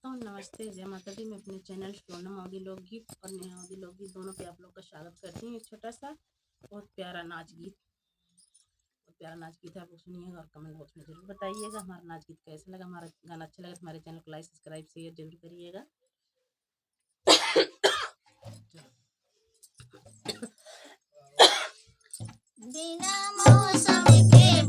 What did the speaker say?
दोस्तों नमस्ते, जय माता दी। मैं अपने चैनल सोनम ऑडी लोकगीत और नेहा ऑडी लोकगीत दोनों पे आप लोग का स्वागत करती हूँ। एक छोटा सा बहुत प्यारा नाच गीत है, आप लोग सुनिएगा और कमेंट बॉक्स में जरूर बताइएगा हमारा नाच गीत कैसा लगा। हमारा गाना अच्छा लगा तो हमारे चैनल को लाइक सब्सक्राइब शेयर जरूर करिएगा। बिना मौसम के